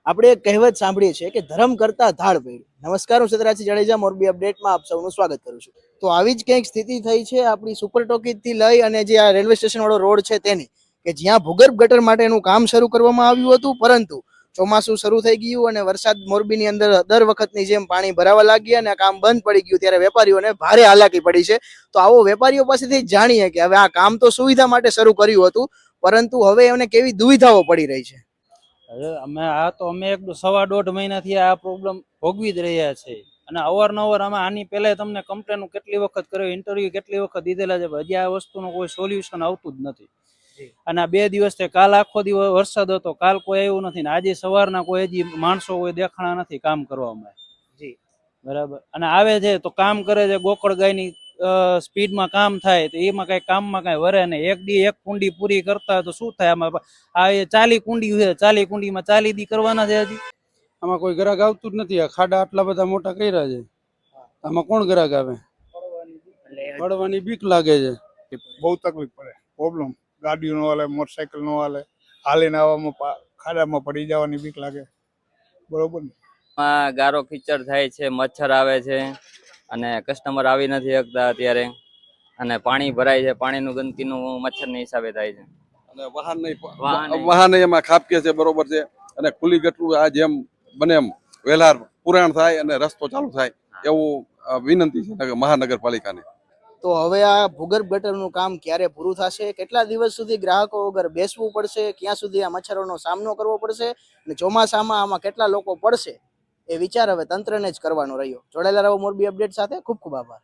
આપણે એક કહેવત સાંભળીએ છીએ કે ધર્મ કરતા ધાડ પડી. નમસ્કાર, હું સતરાજી જાડેજા, મોરબી અપડેટમાં આપ સૌનું સ્વાગત કરું છું. તો આવી જ કંઈક સ્થિતિ થઈ છે આપણી સુપર ટોકીજ થી લઈ અને જે આ રેલવે સ્ટેશન વાળો રોડ છે તેની, કે જ્યાં ભૂગર્ભ ગટર માટેનું કામ શરૂ કરવામાં આવ્યું હતું, પરંતુ ચોમાસું શરૂ થઈ ગયું અને વરસાદ મોરબીની અંદર દર વખતની જેમ પાણી ભરાવા લાગ્યા અને કામ બંધ પડી ગયું, ત્યારે વેપારીઓને ભારે હાલાકી પડી છે. તો આવો વેપારીઓ પાસેથી જાણીએ કે હવે આ કામ તો સુવિધા માટે શરૂ કર્યું હતું, પરંતુ હવે એમને કેવી દુવિધાઓ પડી રહી છે. હવે અમે એક સવા દોઢ મહિનાથી આ પ્રોબ્લેમ ભોગવી જ રહ્યા છે. અને અવારનવાર અમે આની પહેલા તમને કમ્પ્લેન કેટલી વખત કર્યો, ઇન્ટરવ્યુ કેટલી વખત દીધેલા છે, હજી આ વસ્તુનું કોઈ સોલ્યુશન આવતું જ નથી. અને આ 2 દિવસથી કાલ આખો દિવસ વરસાદ હતો, કાલ કોઈ આવ્યું નથી ને આજે સવારના કોઈ હજી માણસો કોઈ દેખાણા નથી કામ કરવામાં. જી બરાબર. અને આવે છે તો કામ કરે છે ગોકળ ગાયની સ્પીડમાં કામ થાય, તો એમાં કઈ કામમાં કઈ વરે નહીં. એક કુંડી પૂરી કરતા હોય તો શું થાય? આમાં આ 40 કુંડી છે, 40 કુંડીમાં 40 દી કરવાના છે હજી. આમાં કોઈ ગ્રાહક આવતું જ નથી. આ ખાડા આટલા બધા મોટા કર્યા છે, આમાં કોણ ગ્રાહક આવે? પડવાની બીક લાગે છે. બહુ તકલીફ પડે, પ્રોબ્લેમ. ગાડીઓ નો હાલે, મોટરસાયકલ નો હાલે, હાલીને આવવામાં ખાડામાં પડી જવાની બીક લાગે. બરોબર ને? ગારો કીચડ થાય છે, મચ્છર આવે છે અને કસ્ટમર આવી નથી શકતા અત્યારે. અને પાણી ભરાય છે, પાણીનું ગંદકીનું મચ્છરના હિસાબે થાય છે. અને વાહન એમાં ખાપકે છે, બરોબર છે. અને ખુલ્લી ગટરું આ જેમ બને એમ વહેલા પુરાણ થાય અને રસ્તો ચાલુ થાય એવું વિનંતી છે મહાનગરપાલિકાને. તો હવે આ ભૂગર્ભ ગટરનું કામ ક્યારે પૂરું થશે? કેટલા દિવસ સુધી ગ્રાહકો વગર બેસવું પડશે? ક્યાં સુધી આ મચ્છરોનો સામનો કરવો પડશે? અને ચોમાસામાં આમાં કેટલા લોકો પડશે એ વિચાર હવે તંત્રને જ કરવાનો રહ્યો. જોડાયેલા રહો મોરબી અપડેટ સાથે. ખૂબ ખૂબ આભાર.